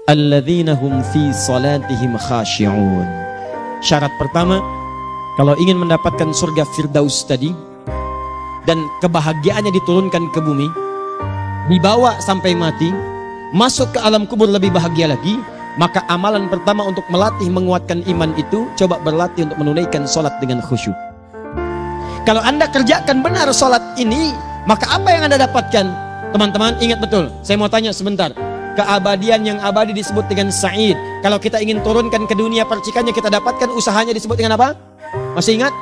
alladzina hum fi salatihim khashi'un. Syarat pertama, kalau ingin mendapatkan surga Firdaus tadi dan kebahagiaannya diturunkan ke bumi, dibawa sampai mati, masuk ke alam kubur lebih bahagia lagi, maka amalan pertama untuk melatih menguatkan iman itu, coba berlatih untuk menunaikan sholat dengan khusyuk. Kalau Anda kerjakan benar sholat ini, maka apa yang Anda dapatkan? Teman-teman ingat betul, saya mau tanya sebentar. Keabadian yang abadi disebut dengan sa'id. Kalau kita ingin turunkan ke dunia percikannya, kita dapatkan usahanya disebut dengan apa? Masih ingat?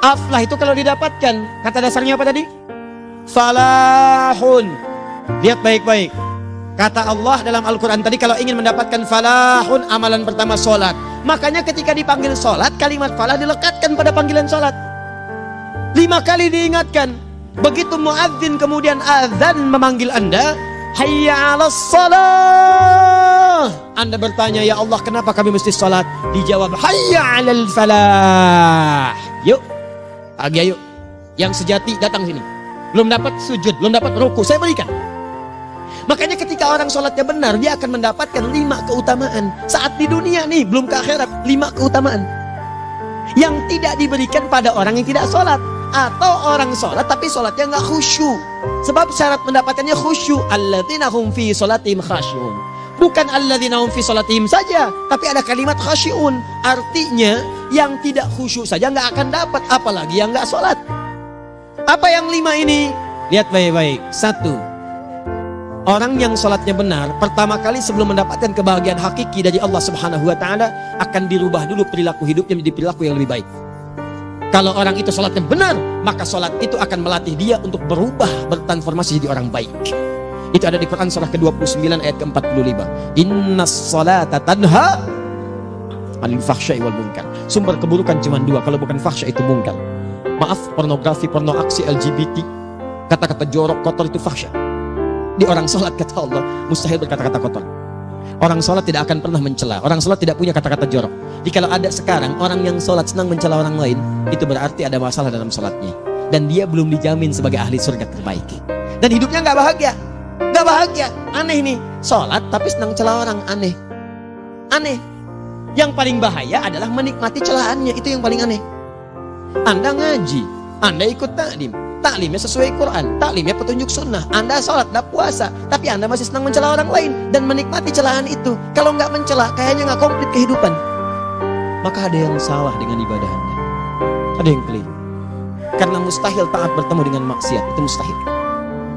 Aflah itu kalau didapatkan, kata dasarnya apa tadi? Falahun. Lihat baik-baik. Kata Allah dalam Al-Quran tadi, kalau ingin mendapatkan falahun, amalan pertama sholat. Makanya ketika dipanggil sholat, kalimat falah dilekatkan pada panggilan sholat. 5 kali diingatkan. Begitu muadzin kemudian azan memanggil Anda, hayya 'alas shalah. Anda bertanya, ya Allah kenapa kami mesti sholat? Dijawab, hayya 'alal falah. Yuk, ayo. Yang sejati datang sini. Belum dapat sujud, belum dapat ruku, saya berikan. Makanya ketika orang sholatnya benar, dia akan mendapatkan 5 keutamaan. Saat di dunia nih, belum ke akhirat, 5 keutamaan yang tidak diberikan pada orang yang tidak sholat. Atau orang sholat tapi sholatnya nggak khusyuk. Sebab syarat mendapatkannya khusyuk. Alladzina hum fi sholatihim khasyi'un. Bukan alladzina hum fi sholatihim saja, tapi ada kalimat khasyi'un. Artinya yang tidak khusyuk saja nggak akan dapat, apalagi yang nggak sholat. Apa yang 5 ini? Lihat baik-baik. 1. Orang yang sholatnya benar, pertama kali sebelum mendapatkan kebahagiaan hakiki dari Allah Subhanahu wa Ta'ala, akan dirubah dulu perilaku hidupnya menjadi perilaku yang lebih baik. Kalau orang itu sholatnya benar, maka sholat itu akan melatih dia untuk berubah, bertransformasi jadi orang baik. Itu ada di Quran surah ke-29 ayat ke-45. Innas sholata tanha 'anil fahsya'i wal munkar. Sumber keburukan cuma 2, kalau bukan fahsya itu munkar. Maaf, pornografi, porno aksi, LGBT, kata-kata jorok, kotor itu fahsya. Di orang sholat kata Allah, mustahil berkata-kata kotor. Orang sholat tidak akan pernah mencela. Orang sholat tidak punya kata-kata jorok. Jadi kalau ada sekarang orang yang sholat senang mencela orang lain, itu berarti ada masalah dalam sholatnya. Dan dia belum dijamin sebagai ahli surga terbaik. Dan hidupnya nggak bahagia. Nggak bahagia. Aneh nih. Sholat tapi senang celah orang. Aneh. Aneh. Yang paling bahaya adalah menikmati celahannya. Itu yang paling aneh. Anda ngaji. Anda ikut taklim. Taklimnya sesuai Quran, taklimnya petunjuk sunnah. Anda sholat, anda puasa, tapi Anda masih senang mencela orang lain dan menikmati celahan itu. Kalau nggak mencela, kayaknya nggak komplit kehidupan. Maka ada yang salah dengan ibadah Anda. Ada yang keliru. Karena mustahil taat bertemu dengan maksiat, itu mustahil.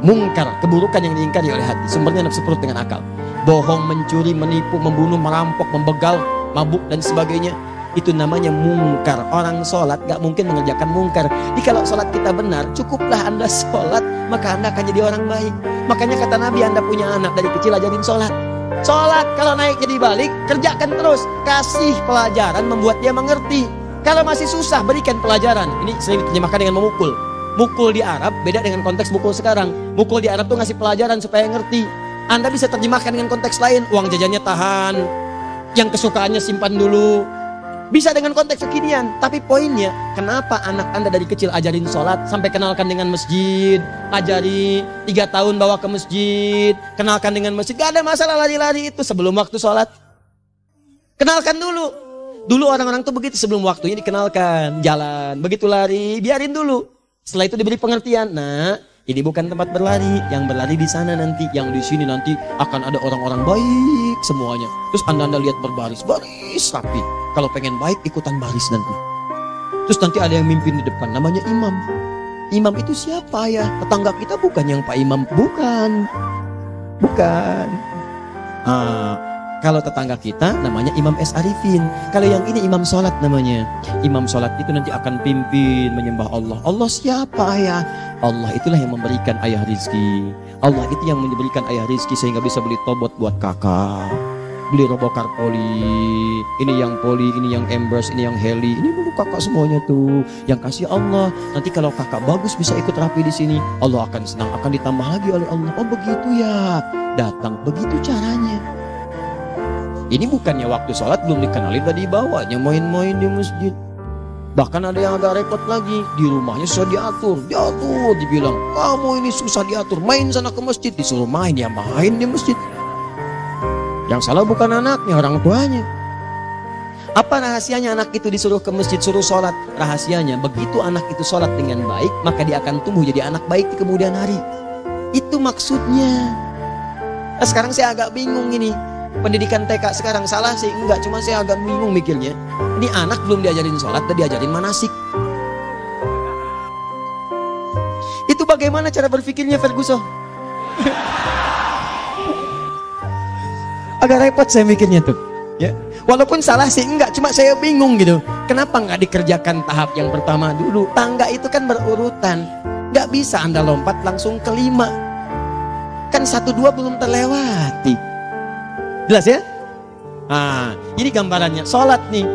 Mungkar, keburukan yang diingkari oleh hati, sumbernya nafsu perut dengan akal. Bohong, mencuri, menipu, membunuh, merampok, membegal, mabuk dan sebagainya. Itu namanya mungkar. Orang sholat gak mungkin mengerjakan mungkar. Jadi kalau sholat kita benar, cukuplah Anda sholat, maka Anda akan jadi orang baik. Makanya kata Nabi, Anda punya anak dari kecil ajarin sholat. Sholat kalau naik jadi balik, kerjakan terus. Kasih pelajaran membuat dia mengerti. Kalau masih susah, berikan pelajaran. Ini sering diterjemahkan dengan memukul. Mukul di Arab beda dengan konteks mukul sekarang. Mukul di Arab tuh ngasih pelajaran supaya ngerti. Anda bisa terjemahkan dengan konteks lain. Uang jajannya tahan, yang kesukaannya simpan dulu. Bisa dengan konteks kekinian, tapi poinnya, kenapa anak Anda dari kecil ajarin sholat, sampai kenalkan dengan masjid, ajari 3 tahun bawa ke masjid, kenalkan dengan masjid, gak ada masalah lari-lari itu sebelum waktu sholat. Kenalkan dulu. Dulu orang-orang tuh begitu, sebelum waktunya dikenalkan, jalan, begitu lari, biarin dulu. Setelah itu diberi pengertian, nah ini bukan tempat berlari, yang berlari di sana nanti, yang di sini nanti akan ada orang-orang baik semuanya. Terus Anda lihat berbaris, baris rapi. Kalau pengen baik, ikutan baris nanti. Terus nanti ada yang mimpin di depan, namanya imam. Imam itu siapa ya? Tetangga kita bukan yang Pak Imam, bukan. Kalau tetangga kita namanya Imam S. Arifin. Kalau yang ini imam sholat namanya. Imam sholat itu nanti akan pimpin menyembah Allah. Allah siapa ya? Allah itulah yang memberikan ayah rizki. Allah itu yang memberikan ayah rizki sehingga bisa beli tobot buat kakak, beli robokar poli, ini yang poli, ini yang embers, ini yang heli, ini dulu kakak semuanya tuh yang kasih Allah. Nanti kalau kakak bagus bisa ikut rapi di sini, Allah akan senang, akan ditambah lagi oleh Allah. Oh begitu ya, datang begitu caranya. Ini bukannya waktu sholat belum dikenalin tadi bawanya main-main di masjid. Bahkan ada yang agak repot lagi, di rumahnya susah diatur, dibilang, kamu ini susah diatur, main sana ke masjid, disuruh main, ya main di masjid. Yang salah bukan anaknya, orang tuanya. Apa rahasianya anak itu disuruh ke masjid, suruh sholat? Rahasianya, begitu anak itu sholat dengan baik, maka dia akan tumbuh jadi anak baik di kemudian hari. Itu maksudnya. Nah, sekarang saya agak bingung ini. Pendidikan TK sekarang salah sih? Enggak, cuma saya agak bingung mikirnya. Ini anak belum diajarin sholat, dan diajarin manasik. Itu bagaimana cara berpikirnya Ferguson? Agak repot saya mikirnya tuh. Ya, walaupun salah sih enggak, cuma saya bingung gitu. Kenapa nggak dikerjakan tahap yang pertama dulu? Tangga itu kan berurutan. Nggak bisa Anda lompat langsung ke 5. Kan 1, 2 belum terlewati. Jelas ya? Nah, ini gambarannya. Sholat nih.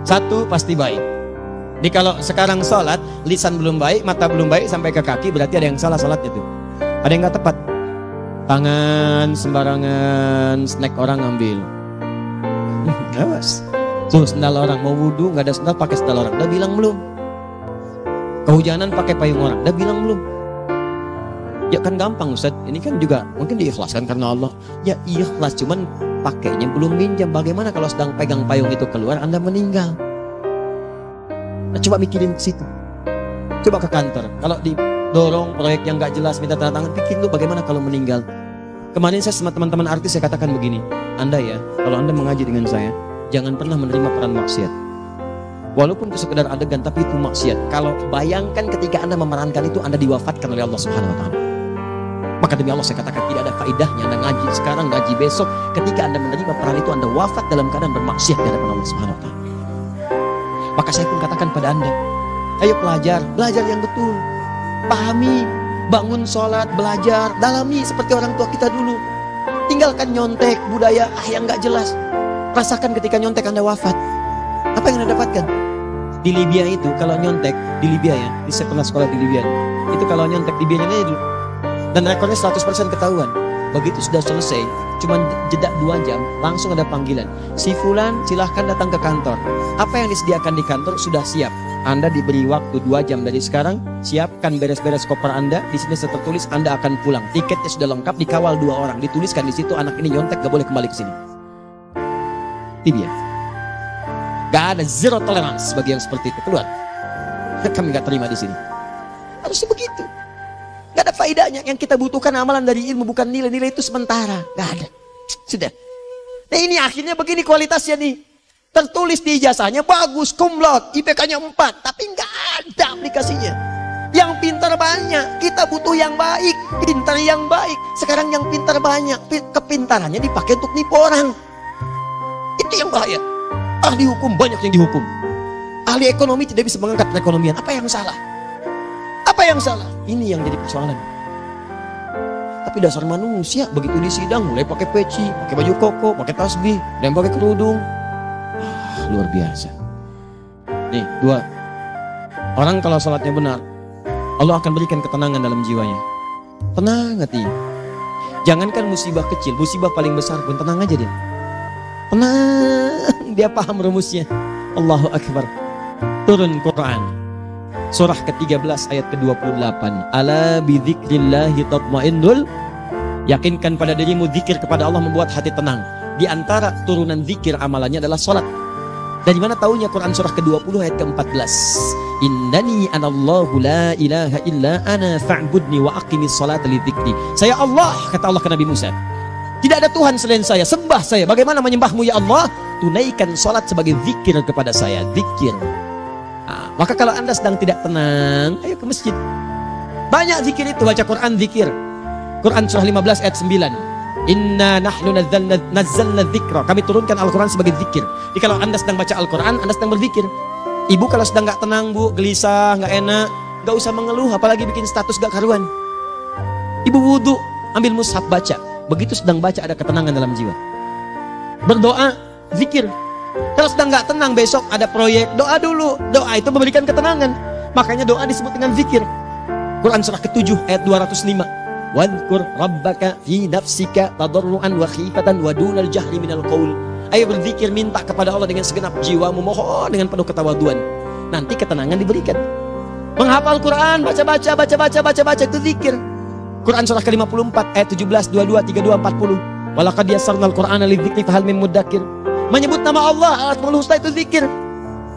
1 pasti baik. Jadi kalau sekarang sholat, lisan belum baik, mata belum baik, sampai ke kaki, berarti ada yang salah sholatnya tuh. Ada yang nggak tepat. Tangan sembarangan, snack orang ambil. Awas. Suruh sendal orang, mau wudhu nggak ada sendal, pakai sendal orang. Udah bilang belum? Kehujanan pakai payung orang. Udah bilang belum? Ya kan gampang Ustaz, ini kan juga mungkin diikhlaskan karena Allah. Ya ikhlas, cuman pakainya belum minjam. Bagaimana kalau sedang pegang payung itu keluar, Anda meninggal? Nah, coba mikirin ke situ. Coba ke kantor, kalau didorong proyek yang gak jelas, minta tanda tangan, pikir lu bagaimana kalau meninggal. Kemarin saya sama teman-teman artis, saya katakan begini, Anda ya, kalau Anda mengaji dengan saya, jangan pernah menerima peran maksiat. Walaupun itu sekedar adegan, tapi itu maksiat. Kalau bayangkan ketika Anda memerankan itu, Anda diwafatkan oleh Allah Subhanahu Wa Taala. Maka demi Allah saya katakan tidak ada faedahnya Anda ngaji sekarang, ngaji besok. Ketika Anda menerima peran itu, Anda wafat dalam keadaan bermaksiat di hadapan Allah Subhanahu Wa Taala. Maka saya pun katakan pada Anda, ayo belajar yang betul, pahami, bangun sholat, belajar, dalami seperti orang tua kita dulu. Tinggalkan nyontek budaya yang nggak jelas. Rasakan ketika nyontek Anda wafat, apa yang Anda dapatkan? Di Libya itu kalau nyontek, di Libya ya, saya pernah sekolah di Libya, itu kalau nyontek di Libya aja dulu. Dan rekornya 100% ketahuan. Begitu sudah selesai, cuma jeda 2 jam, langsung ada panggilan. Si Fulan silahkan datang ke kantor. Apa yang disediakan di kantor sudah siap. Anda diberi waktu 2 jam dari sekarang, siapkan beres-beres koper Anda. Di sini tertulis Anda akan pulang. Tiketnya sudah lengkap, dikawal 2 orang. Dituliskan di situ anak ini nyontek, gak boleh kembali ke sini. Libya. Gak ada zero tolerance bagi yang seperti itu, keluar. Kami gak terima di sini. Harusnya begitu. Gak ada faedahnya. Yang kita butuhkan amalan dari ilmu, bukan nilai-nilai itu sementara. Gak ada. Sudah. Nah ini akhirnya begini kualitasnya nih. Tertulis di ijazahnya bagus, cum laude, IPK-nya 4, tapi gak ada aplikasinya. Yang pintar banyak. Kita butuh yang baik, pintar yang baik. Sekarang yang pintar banyak, kepintarannya dipakai untuk nipu orang. Itu yang bahaya. Ahli hukum banyak yang dihukum. Ahli ekonomi tidak bisa mengangkat perekonomian. Apa yang salah? Apa yang salah? Ini yang jadi persoalan. Tapi dasar manusia, begitu di sidang mulai pakai peci, pakai baju koko, pakai tasbih, dan pakai kerudung. Luar biasa. Nih, 2. Orang kalau sholatnya benar, Allah akan berikan ketenangan dalam jiwanya. Tenang hati. Jangankan musibah kecil, musibah paling besar pun tenang aja dia. Tenang, dia paham rumusnya. Allahu Akbar. Turun Quran surah ke-13 ayat ke-28. Ala bidzikrillahi tatmainnul. Yakinkan pada dirimu, zikir kepada Allah membuat hati tenang. Di antara turunan zikir amalannya adalah salat. Dari mana taunya? Quran surah ke-20 ayat ke-14. Innani anallahu la ilaha illa ana fa'budni wa aqimis salata li dzikri. Saya Allah, kata Allah ke Nabi Musa. Tidak ada Tuhan selain saya, sembah saya. Bagaimana menyembahmu ya Allah? Tunaikan salat sebagai zikir kepada saya, zikir. Nah, maka kalau Anda sedang tidak tenang, ayo ke masjid. Banyak zikir itu, baca Quran zikir. Quran surah 15 ayat 9. Inna nahnu nazzalna dzikra. Kami turunkan Al-Quran sebagai zikir. Jadi kalau Anda sedang baca Al-Quran, Anda sedang berzikir. Ibu kalau sedang gak tenang, Bu, gelisah, gak enak, gak usah mengeluh, apalagi bikin status gak karuan. Ibu wudhu, ambil mushaf baca. Begitu sedang baca ada ketenangan dalam jiwa. Berdoa, zikir. Kalau sedang gak tenang, besok ada proyek, doa dulu. Doa itu memberikan ketenangan. Makanya doa disebut dengan zikir. Quran surah ke-7 ayat 205. Wadhkur rabbaka fi nafsika tadarruan wa khifatan wa dunal jahri minal qaul. Ayo berzikir, minta kepada Allah dengan segenap jiwamu, mohon dengan penuh ketawaduan. nanti ketenangan diberikan. Menghafal Quran, baca itu zikir. Quran surah ke-54 ayat 17, 22, 32, 40. Walaqad yassarnal Qur'ana lidzikri fahal min muddakir. Menyebut nama Allah, Al-Asmaul Husna itu zikir.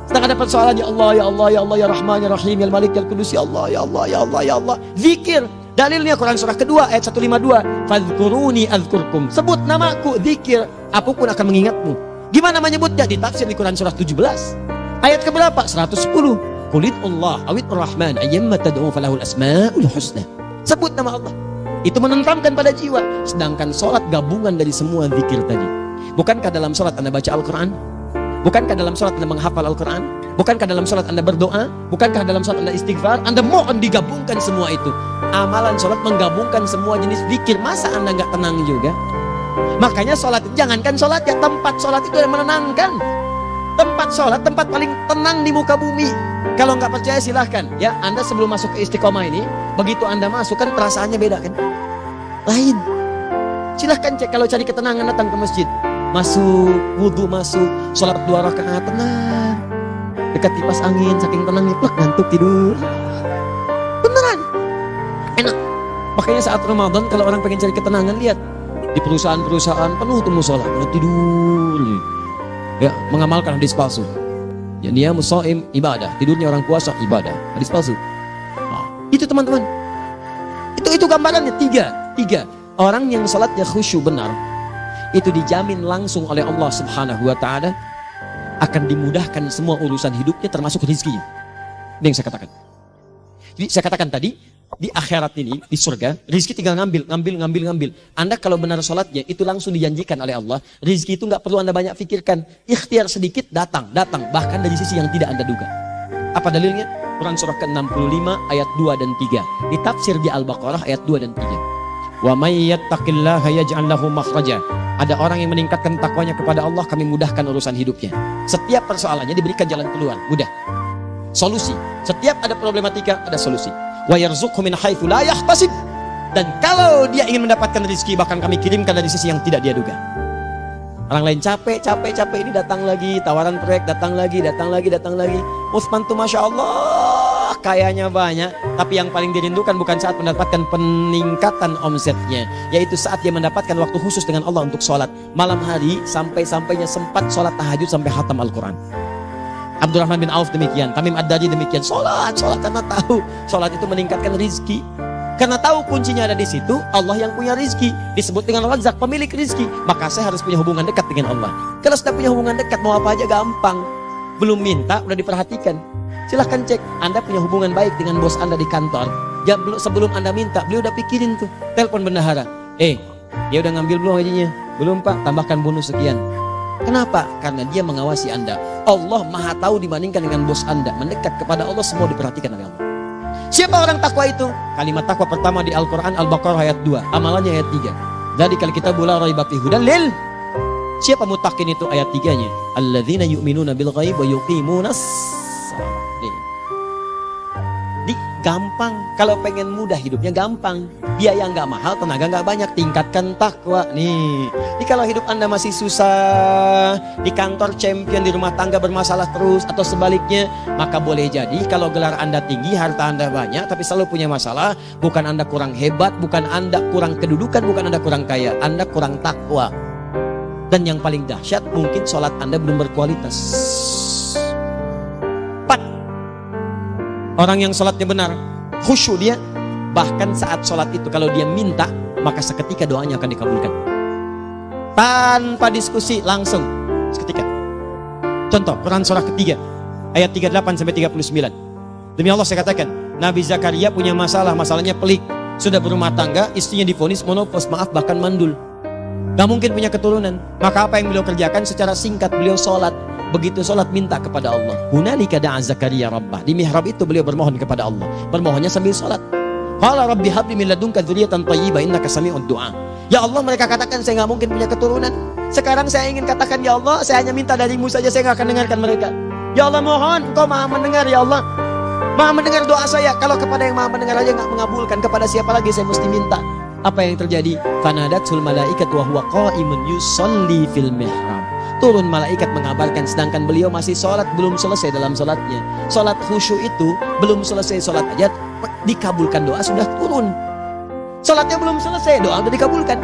Sedang ada persoalan, ya Allah, ya Allah, ya Allah, ya Rahman, ya Rahim, ya Malik, ya Qudus, ya Allah, ya Allah, ya Allah, ya Allah. Zikir. Dalilnya Quran surah kedua ayat 152. Fadhkuruni azkurkum. Sebut namaku, zikir. Aku pun akan mengingatmu. Gimana menyebutnya? Ditafsir di Quran surah 17. Ayat keberapa? 110. Qulid Allah awid Rahman ayyamma tad'u falahul asmaul husna. Sebut nama Allah. Itu menenteramkan pada jiwa. Sedangkan sholat gabungan dari semua zikir tadi. Bukankah dalam sholat Anda baca Al-Quran? Bukankah dalam sholat Anda menghafal Al-Quran? Bukankah dalam sholat Anda berdoa? Bukankah dalam sholat Anda istighfar? Anda mohon digabungkan semua itu. Amalan sholat menggabungkan semua jenis zikir. Masa Anda nggak tenang juga? Makanya sholat, jangankan sholat ya, tempat sholat itu yang menenangkan. Tempat sholat, tempat paling tenang di muka bumi. Kalau nggak percaya silahkan ya, Anda sebelum masuk ke Istiqomah ini, begitu Anda masuk kan perasaannya beda kan, lain. Silahkan cek, kalau cari ketenangan datang ke masjid, masuk wudhu, masuk sholat 2 rakaat tenang, dekat kipas angin, saking tenangnya plek ngantuk tidur, beneran enak. Makanya saat Ramadan kalau orang pengen cari ketenangan, lihat di perusahaan-perusahaan penuh tuh musola, tidur ya, mengamalkan hadis palsu. Ya, dia musoim ibadah, tidurnya orang puasa ibadah, hadis palsu. Nah, itu teman-teman, itu gambarannya. Tiga orang yang salatnya khusyuk benar, itu dijamin langsung oleh Allah Subhanahu Wa Taala akan dimudahkan semua urusan hidupnya, termasuk rezekinya. Ini yang saya katakan. Jadi saya katakan tadi, di akhirat ini, di surga, rezeki tinggal ngambil. Anda kalau benar sholatnya, itu langsung dijanjikan oleh Allah. Rezeki itu nggak perlu Anda banyak pikirkan. Ikhtiar sedikit, datang. Bahkan dari sisi yang tidak Anda duga. Apa dalilnya? Quran surah ke-65 ayat 2 dan 3. Ditafsir di Al-Baqarah ayat 2 dan 3. Wa may yattaqillaha yaj'al lahu makhraja. Ada orang yang meningkatkan takwanya kepada Allah, kami mudahkan urusan hidupnya. Setiap persoalannya diberikan jalan keluar, mudah. Solusi. Setiap ada problematika, ada solusi. Wa yarzuqhu min haitsu la yahtasib. Dan kalau dia ingin mendapatkan rezeki, bahkan kami kirimkan dari sisi yang tidak dia duga. Orang lain capek ini, datang lagi tawaran proyek, datang lagi. Utsman tuh masya Allah kayanya banyak, tapi yang paling dirindukan bukan saat mendapatkan peningkatan omsetnya, yaitu saat dia mendapatkan waktu khusus dengan Allah untuk sholat malam hari, sampai-sampainya sempat sholat tahajud sampai khatam Al-Quran. Abdurrahman bin Auf demikian, Tamim Ad-Dari demikian, sholat karena tahu sholat itu meningkatkan rizki, karena tahu kuncinya ada di situ. Allah yang punya rizki, disebut dengan Razak, pemilik rizki, maka saya harus punya hubungan dekat dengan Allah. Kalau sudah punya hubungan dekat, mau apa aja gampang. Belum minta udah diperhatikan. Silahkan cek, Anda punya hubungan baik dengan bos Anda di kantor, ya, sebelum Anda minta, beliau udah pikirin tuh, telepon bendahara, dia udah ngambil belum gajinya? Belum Pak, tambahkan bonus sekian. Kenapa? Karena dia mengawasi Anda. Allah maha tahu dibandingkan dengan bos Anda. Mendekat kepada Allah semua diperhatikan oleh Allah. Siapa orang takwa itu? Kalimat takwa pertama di Al-Quran Al-Baqarah ayat 2, amalannya ayat 3. Dzalika al-kitabu la raiba fihi hudan lil. Siapa mutakin itu? Ayat 3-nya. Alladzina yu'minuna bil ghaib wa yuqimunas shalah. Gampang. Kalau pengen mudah hidupnya gampang. Biaya nggak mahal, tenaga nggak banyak. Tingkatkan takwa. Jadi kalau hidup Anda masih susah, di kantor champion, di rumah tangga bermasalah terus, atau sebaliknya, maka boleh jadi kalau gelar Anda tinggi, harta Anda banyak, tapi selalu punya masalah. Bukan Anda kurang hebat, bukan Anda kurang kedudukan, bukan Anda kurang kaya, Anda kurang takwa. Dan yang paling dahsyat, mungkin sholat Anda belum berkualitas. Orang yang sholatnya benar, khusyuk dia, bahkan saat sholat itu kalau dia minta, maka seketika doanya akan dikabulkan. Tanpa diskusi, langsung seketika. Contoh, Quran surah ketiga, ayat 38-39. Demi Allah saya katakan, Nabi Zakaria punya masalahnya pelik. Sudah berumah tangga, istrinya divonis monopos, maaf bahkan mandul. Gak mungkin punya keturunan. Maka apa yang beliau kerjakan? Secara singkat beliau sholat. Begitu sholat minta kepada Allah. Hunalika da'a Zakaria rabbah. Di mihrab itu beliau bermohon kepada Allah. Bermohonnya sambil sholat. Qala rabbi habli min ladunka dzurriyyatan thayyibah innaka sami'ud du'a. Ya Allah, mereka katakan saya nggak mungkin punya keturunan. Sekarang saya ingin katakan, ya Allah, saya hanya minta darimu saja, saya nggak akan dengarkan mereka. Ya Allah, mohon Engkau maha mendengar, ya Allah. Maha mendengar doa saya. Kalau kepada yang maha mendengar aja nggak mengabulkan, kepada siapa lagi saya mesti minta? Apa yang terjadi? Fanadatul malaikat wa huwa qa'imun yusalli fil mihrab. turun malaikat mengabarkan, sedangkan beliau masih sholat, belum selesai dalam sholatnya. Sholat khusyuk itu belum selesai sholat aja dikabulkan, doa sudah turun. Sholatnya belum selesai, doa sudah dikabulkan.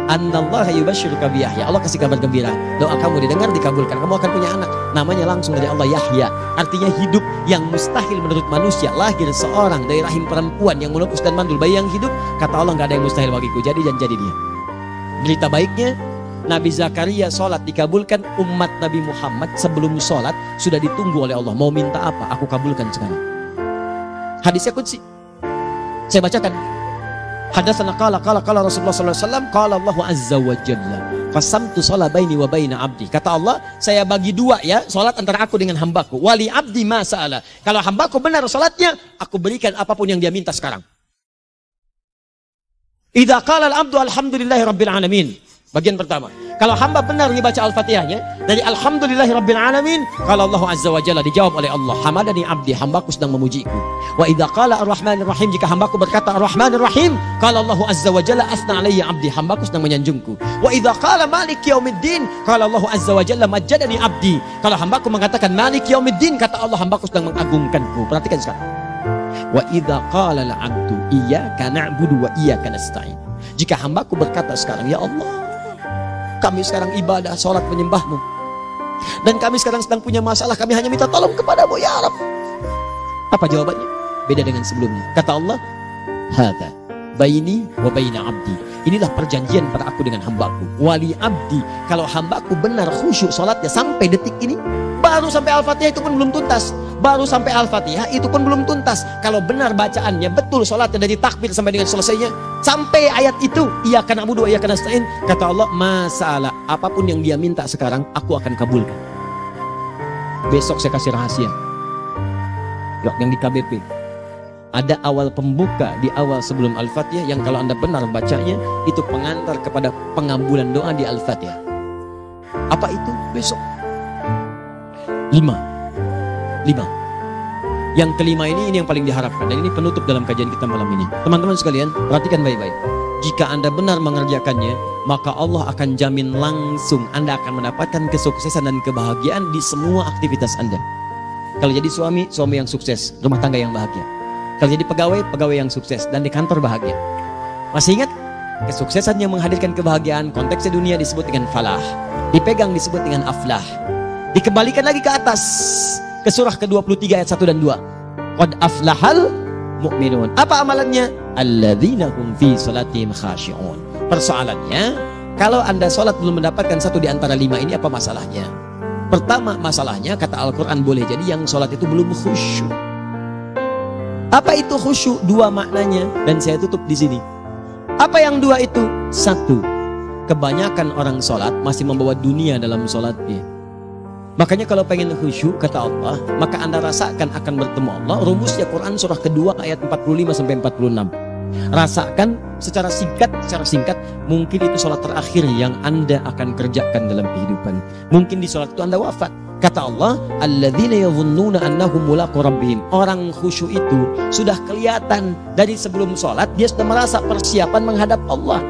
Annallaha yubashshiruka bi Yahya. Allah kasih kabar gembira, doa kamu didengar, dikabulkan, kamu akan punya anak, namanya langsung dari Allah Yahya, artinya hidup yang mustahil menurut manusia. Lahir seorang dari rahim perempuan yang menepus dan mandul, bayi yang hidup, kata Allah nggak ada yang mustahil bagiku, jadi dan jadi dia. Berita baiknya, Nabi Zakaria sholat dikabulkan. Umat Nabi Muhammad sebelum sholat sudah ditunggu oleh Allah, mau minta apa, aku kabulkan sekarang. Hadisnya qudsi, saya bacakan. Hadatsana qala Rasulullah sallallahu alaihi wasallam, qala Allah azza wa jalla, qasamtu shalah baini wa baina abdi. Kata Allah, saya bagi dua ya, salat antara aku dengan hambaku. Wali abdi ma sa'ala. Kalau hambaku benar salatnya, aku berikan apapun yang dia minta sekarang. Idza qala al-abdu alhamdulillahi rabbil alamin. Bagian pertama, kalau hamba benar dibaca Al-Fatihahnya dari alhamdulillahi rabbil alamin, kalau Allah azza wa jalla dijawab oleh Allah, hamadani abdi, hambaku sedang memujiku. Wa idza qala ar-rahmanir rahim, jika hambaku berkata ar-rahmanir rahim, kalau Allah azza wa jalla asna alayya abdi, hambaku sedang menyanjungku. Wa idza qala maliki yaumiddin, kalau Allah azza wa jalla majjadani abdi, kalau hambaku mengatakan maliki yaumiddin, kata Allah, hambaku sedang mengagungkanku. Perhatikan sekarang. Wa idza qala al-'abdu iyyaka na'budu wa iyyaka nasta'in, jika hambaku berkata sekarang, ya Allah, kami sekarang ibadah, sholat menyembahmu, dan kami sekarang sedang punya masalah, kami hanya minta tolong kepadamu ya Rabb. Apa jawabannya? Beda dengan sebelumnya. Kata Allah, hadza baini wa baina abdi, inilah perjanjian pada aku dengan hambaku. Wali abdi, kalau hambaku benar khusyuk sholatnya sampai detik ini, baru sampai Al-Fatihah itu pun belum tuntas. Baru sampai Al-Fatihah itu pun belum tuntas. Kalau benar bacaannya, betul sholatnya dari takbir sampai dengan selesainya, sampai ayat itu, iyyaka na'budu wa iyyaka nasta'in, kata Allah, masalah apapun yang dia minta sekarang, aku akan kabulkan. Besok saya kasih rahasia. Yang di KBP ada awal pembuka di awal sebelum Al-Fatihah, yang kalau Anda benar bacanya, itu pengantar kepada pengabulan doa di Al-Fatihah. Apa itu? Besok. 5. Yang kelima ini yang paling diharapkan, dan ini penutup dalam kajian kita malam ini. Teman-teman sekalian, perhatikan baik-baik. Jika Anda benar mengerjakannya, maka Allah akan jamin langsung Anda akan mendapatkan kesuksesan dan kebahagiaan di semua aktivitas Anda. Kalau jadi suami, suami yang sukses, rumah tangga yang bahagia. Kalau jadi pegawai, pegawai yang sukses, dan di kantor bahagia. Masih ingat? Kesuksesan yang menghadirkan kebahagiaan, konteksnya dunia disebut dengan falah, dipegang disebut dengan aflah. Dikembalikan lagi ke atas, ke surah ke-23 ayat 1 dan 2. Qad aflahal mu'minun. Apa amalannya? Alladzina hum fi salatihim khashi'un. Persoalannya, kalau Anda sholat belum mendapatkan satu di antara 5 ini, apa masalahnya? Pertama masalahnya, kata Al-Quran, boleh jadi yang sholat itu belum khusyuk. Apa itu khusyuk? 2 maknanya, dan saya tutup di sini. Apa yang 2 itu? 1, kebanyakan orang sholat masih membawa dunia dalam sholatnya. Makanya kalau pengen khusyuk, kata Allah, maka Anda rasakan akan bertemu Allah. Rumusnya Quran surah kedua ayat 45-46. Rasakan secara singkat, mungkin itu sholat terakhir yang Anda akan kerjakan dalam kehidupan. Mungkin di sholat itu Anda wafat. Kata Allah, alladzina yadhunnuna annahum mulaqu rabbihim. Orang khusyuk itu sudah kelihatan dari sebelum sholat, dia sudah merasa persiapan menghadap Allah.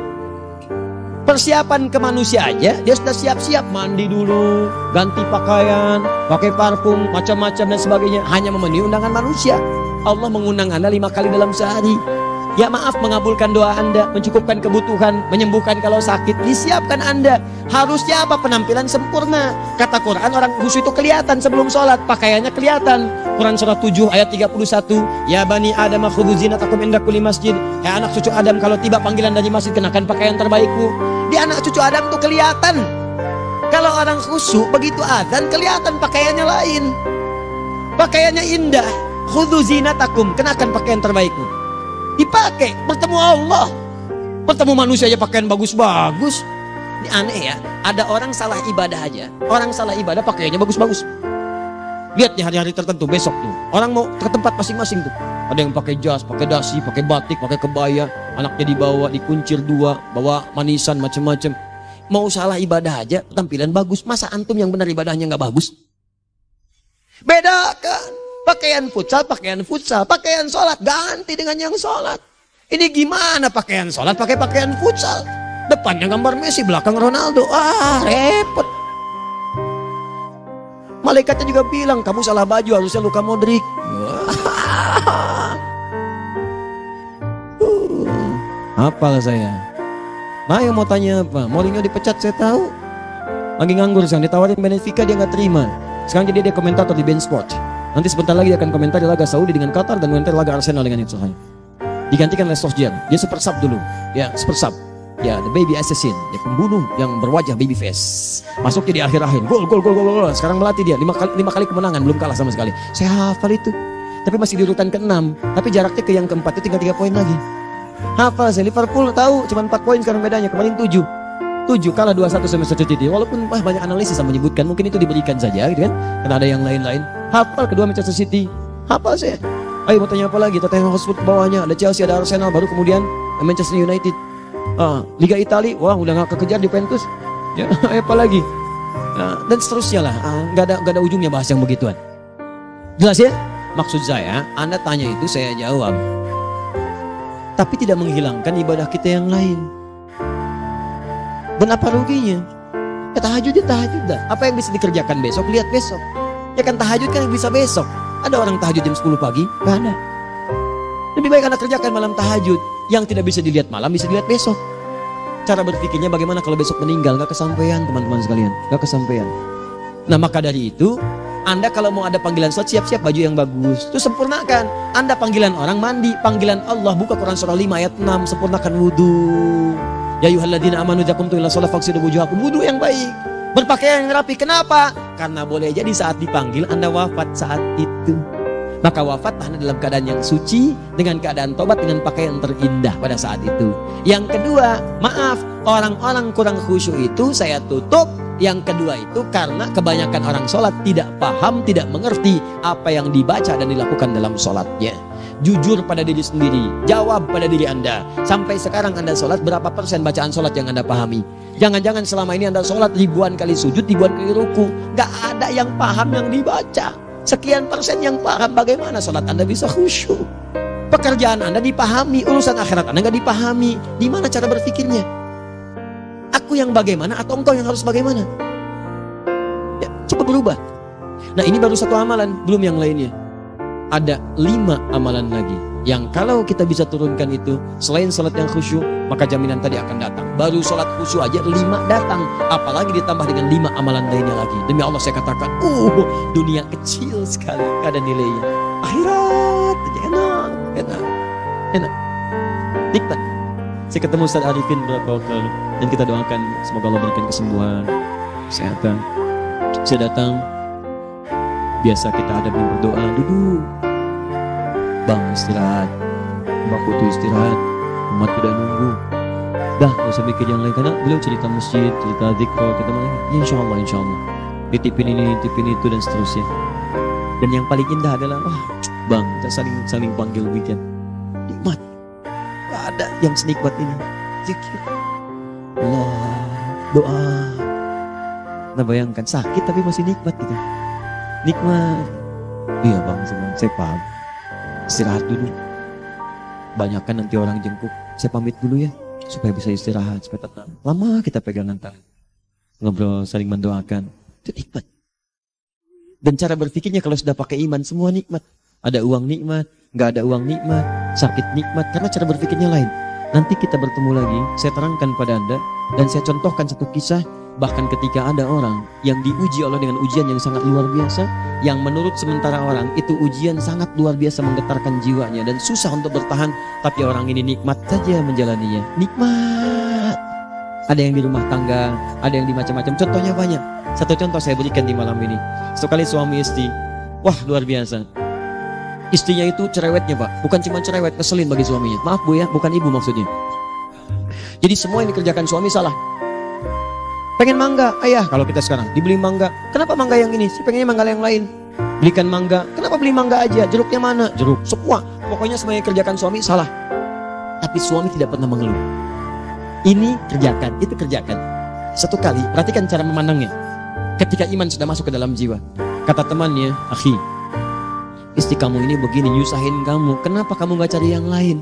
Persiapan ke manusia aja, dia sudah siap-siap, mandi dulu, ganti pakaian, pakai parfum, macam-macam dan sebagainya, hanya memenuhi undangan manusia. Allah mengundang Anda 5 kali dalam sehari. Ya maaf, mengabulkan doa Anda, mencukupkan kebutuhan, menyembuhkan kalau sakit, disiapkan Anda. Harusnya apa? Penampilan sempurna. Kata Quran, orang khusyuk itu kelihatan sebelum sholat, pakaiannya kelihatan. Quran surah 7 ayat 31, ya bani Adam khudzu zinatakum inda kulli masjid. Anak cucu Adam, kalau tiba panggilan dari masjid, kenakan pakaian terbaikmu. Di anak cucu Adam tuh kelihatan. Kalau orang khusyuk, begitu adzan kelihatan pakaiannya lain. Pakaiannya indah. Khudzu zinatakum, kenakan pakaian terbaikmu. Dipakai, bertemu Allah, bertemu manusia aja pakaian bagus-bagus. Ini aneh ya, ada orang salah ibadah aja, orang salah ibadah pakaiannya bagus-bagus. Lihat nih hari-hari tertentu, besok tuh orang mau ke tempat masing-masing tuh, ada yang pakai jas, pakai dasi, pakai batik, pakai kebaya, anaknya dibawa, dikuncir 2, bawa manisan macam-macam. Mau salah ibadah aja tampilan bagus, masa antum yang benar ibadahnya nggak bagus? Bedakan. Pakaian futsal, pakaian sholat, ganti dengan yang sholat. Ini gimana pakaian sholat pakai pakaian futsal? Depannya gambar Messi, belakang Ronaldo. Repot. Malaikatnya juga bilang, kamu salah baju, harusnya Luka Modric. Apalah saya. Nah, yang mau tanya apa? Mourinho dipecat, saya tahu. Lagi nganggur sekarang, ditawarin Benfica dia nggak terima. Sekarang jadi dia komentator di BeIN Sport. Nanti sebentar lagi dia akan komentar di laga Saudi dengan Qatar dan komentar laga Arsenal dengan itu. Digantikan oleh Solskjaer. Dia super sub dulu. Ya, super sub. Ya, the baby assassin, ya pembunuh yang berwajah baby face. Masuknya di akhir-akhir, gol. Sekarang melatih dia 5 kali kemenangan, belum kalah sama sekali. Saya hafal itu. Tapi masih di urutan ke-6, tapi jaraknya ke yang keempat itu tinggal 3 poin lagi. Hafal saya. Liverpool tahu cuma 4 poin sekarang bedanya, kemarin 7 kalah 2-1 sama Manchester City. Walaupun banyak analisis yang menyebutkan mungkin itu diberikan saja gitu kan, karena ada yang lain-lain. Hafal kedua Manchester City. Hafal saya. Ayo mau tanya apa lagi? Tottenham Hotspur bawahnya, ada Chelsea, ada Arsenal, baru kemudian Manchester United. Liga Italia, wah udah gak kekejar Juventus. Ya, apa lagi? Dan seterusnya lah. Gak ada ujungnya bahas yang begituan. Jelas ya? Maksud saya, Anda tanya itu saya jawab. Tapi tidak menghilangkan ibadah kita yang lain. Dan apa ruginya? Ya tahajud dah. Apa yang bisa dikerjakan besok, lihat besok. Ya kan tahajud kan yang bisa besok. Ada orang tahajud jam 10 pagi? Gak ada. Lebih baik Anda kerjakan malam tahajud. Yang tidak bisa dilihat malam, bisa dilihat besok. Cara berpikirnya bagaimana kalau besok meninggal? Gak kesampaian teman-teman sekalian. Gak kesampaian. Nah maka dari itu, Anda kalau mau ada panggilan sholat, siap-siap baju yang bagus. Itu sempurnakan. Anda panggilan orang mandi, panggilan Allah. Buka Quran surah 5 ayat 6. Sempurnakan wudhu. Ya ayyuhalladzina amanu idza qumtum ila sholati faghsilu wujuhakum. Wudhu yang baik. Berpakaian yang rapi. Kenapa? Karena boleh jadi saat dipanggil Anda wafat saat itu. Maka wafat Anda dalam keadaan yang suci, dengan keadaan tobat, dengan pakaian terindah pada saat itu. Yang kedua, maaf, orang-orang kurang khusyuk itu saya tutup. Yang kedua itu karena kebanyakan orang sholat tidak paham, tidak mengerti apa yang dibaca dan dilakukan dalam sholatnya. Jujur pada diri sendiri, jawab pada diri Anda. Sampai sekarang Anda sholat, berapa persen bacaan sholat yang Anda pahami? Jangan-jangan selama ini Anda sholat ribuan kali sujud, ribuan kali ruku. Gak ada yang paham yang dibaca. Sekian persen yang paham, bagaimana sholat Anda bisa khusyuk? Pekerjaan Anda dipahami, urusan akhirat Anda gak dipahami. Di mana cara berpikirnya? Aku yang bagaimana atau engkau yang harus bagaimana? Ya, coba berubah. Nah ini baru satu amalan, belum yang lainnya. Ada 5 amalan lagi yang kalau kita bisa turunkan itu, selain sholat yang khusyuk, maka jaminan tadi akan datang. Baru sholat khusyuk aja 5 datang, apalagi ditambah dengan 5 amalan lainnya lagi. Demi Allah saya katakan, dunia kecil sekali, gak ada nilainya. Akhirat aja enak, nikmat. Saya ketemu Ustaz Arifin beberapa waktu lalu, dan kita doakan semoga Allah berikan kesembuhan, kesehatan. Saya datang, biasa kita ada berdoa, duduk. Bang istirahat, Mbak Putu istirahat, umat tidak nunggu. Dah, gak usah mikir yang lain, karena beliau cerita masjid, cerita zikr, kita malah, ya insya Allah. Ditipin ini, ditipin itu, dan seterusnya. Dan yang paling indah adalah, bang, kita saling panggil weekend. Nikmat. Gak ada yang senikmat ini. Zikir. Allah, doa. Nah bayangkan, sakit tapi masih nikmat gitu. Nikmat. Iya bang, saya paham. Istirahat dulu. Banyakkan nanti orang jengkuk. Saya pamit dulu ya, supaya bisa istirahat, supaya tenang. Lama kita pegangan tangan, ngobrol, saling mendoakan. Itu nikmat. Dan cara berpikirnya kalau sudah pakai iman, semua nikmat. Ada uang nikmat, gak ada uang nikmat, sakit nikmat. Karena cara berpikirnya lain. Nanti kita bertemu lagi, saya terangkan pada Anda, dan saya contohkan satu kisah. Bahkan ketika ada orang yang diuji Allah dengan ujian yang sangat luar biasa, yang menurut sementara orang itu ujian sangat luar biasa menggetarkan jiwanya dan susah untuk bertahan, tapi orang ini nikmat saja menjalaninya. Nikmat. Ada yang di rumah tangga, ada yang di macam-macam. Contohnya banyak. Satu contoh saya berikan di malam ini. Sekali suami istri, wah luar biasa. Istrinya itu cerewetnya pak, bukan cuma cerewet, keselin bagi suaminya. Maaf bu ya, bukan ibu maksudnya. Jadi semua yang dikerjakan suami salah. Pengen mangga, ayah kalau kita sekarang dibeli mangga. Kenapa mangga yang ini? Si pengennya mangga yang lain. Belikan mangga. Kenapa beli mangga aja? Jeruknya mana? Jeruk. Semua. Pokoknya semua yang kerjakan suami salah. Tapi suami tidak pernah mengeluh. Ini kerjakan, itu kerjakan. Satu kali, perhatikan cara memandangnya. Ketika iman sudah masuk ke dalam jiwa, kata temannya, akhi, istri kamu ini begini, nyusahin kamu. Kenapa kamu gak cari yang lain?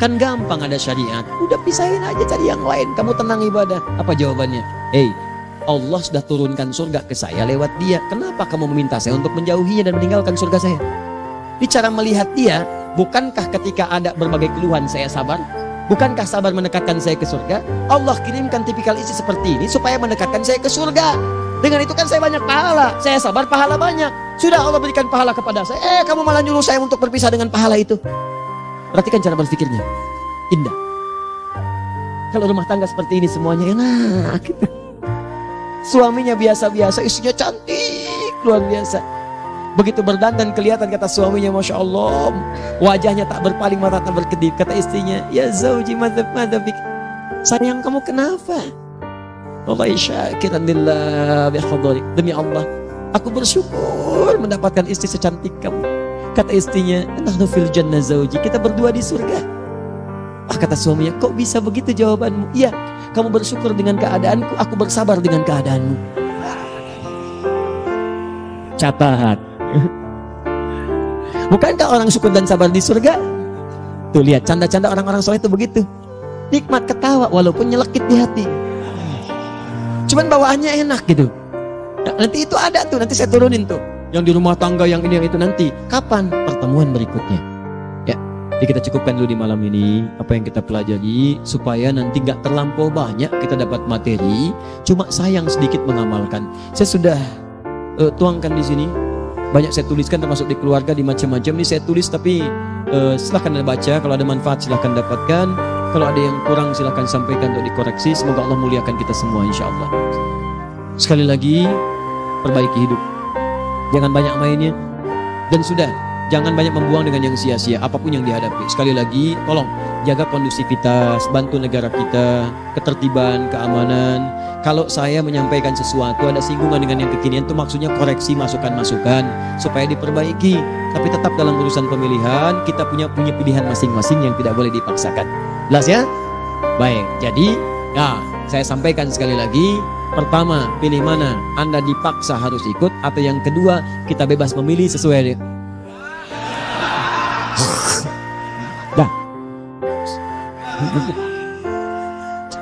Kan gampang ada syariat. Udah pisahin aja cari yang lain. Kamu tenang ibadah. Apa jawabannya? Hey, Allah sudah turunkan surga ke saya lewat dia. Kenapa kamu meminta saya untuk menjauhinya dan meninggalkan surga saya? Ini cara melihat dia. Bukankah ketika ada berbagai keluhan saya sabar? Bukankah sabar mendekatkan saya ke surga? Allah kirimkan tipikal istri seperti ini supaya mendekatkan saya ke surga. Dengan itu kan saya banyak pahala. Saya sabar, pahala banyak. Sudah Allah berikan pahala kepada saya. Kamu malah nyuruh saya untuk berpisah dengan pahala itu. Perhatikan cara berpikirnya. Indah. Kalau rumah tangga seperti ini semuanya enak gitu. Suaminya biasa-biasa, istrinya cantik, luar biasa. Begitu berdandan kelihatan kata suaminya, Masya Allah, wajahnya tak berpaling, mata tak berkedip. Kata istrinya, ya zauji madhabik, sayang kamu kenapa? Wallahi syakiran lillah bihadari. Demi Allah, aku bersyukur mendapatkan istri secantik kamu. Kata istrinya, nahnu fil jannah zauji, kita berdua di surga. Kata suaminya, kok bisa begitu jawabanmu? Iya, kamu bersyukur dengan keadaanku, aku bersabar dengan keadaanmu. Catat. Bukankah orang syukur dan sabar di surga? Tuh lihat, canda-canda orang-orang soleh itu begitu. Nikmat ketawa walaupun nyelekit di hati. Cuman bawaannya enak gitu. Nah, nanti itu ada tuh, nanti saya turunin tuh. Yang di rumah tangga, yang ini, yang itu nanti. Kapan? Pertemuan berikutnya. Jadi kita cukupkan dulu di malam ini apa yang kita pelajari supaya nanti gak terlampau banyak kita dapat materi, cuma sayang sedikit mengamalkan. Saya sudah tuangkan di sini, banyak saya tuliskan termasuk di keluarga, di macam-macam. Ini saya tulis tapi silahkan Anda baca, kalau ada manfaat silahkan dapatkan, kalau ada yang kurang silahkan sampaikan untuk dikoreksi. Semoga Allah muliakan kita semua insya Allah. Sekali lagi, perbaiki hidup, jangan banyak mainnya, dan sudah jangan banyak membuang dengan yang sia-sia apapun yang dihadapi. Sekali lagi, tolong jaga kondusivitas, bantu negara kita, ketertiban, keamanan. Kalau saya menyampaikan sesuatu ada singgungan dengan yang kekinian, itu maksudnya koreksi masukan-masukan supaya diperbaiki. Tapi tetap dalam urusan pemilihan kita punya pilihan masing-masing yang tidak boleh dipaksakan. Jelas ya? Baik. Jadi, saya sampaikan sekali lagi. Pertama, pilih mana? Anda dipaksa harus ikut, atau yang kedua, kita bebas memilih sesuai dah.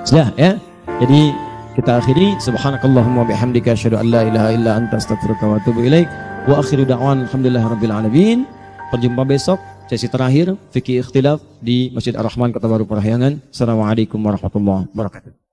Sudah ya. Jadi kita akhiri, subhanakallahumma bihamdika asyhadu an la ilaha illa anta astaghfiruka wa atubu ilaik. Wa akhiru da'wan alhamdulillahirabbil alamin. Berjumpa besok sesi terakhir fikih ikhtilaf di Masjid Ar-Rahman Kota Baru Parahyangan. Assalamualaikum warahmatullahi wabarakatuh.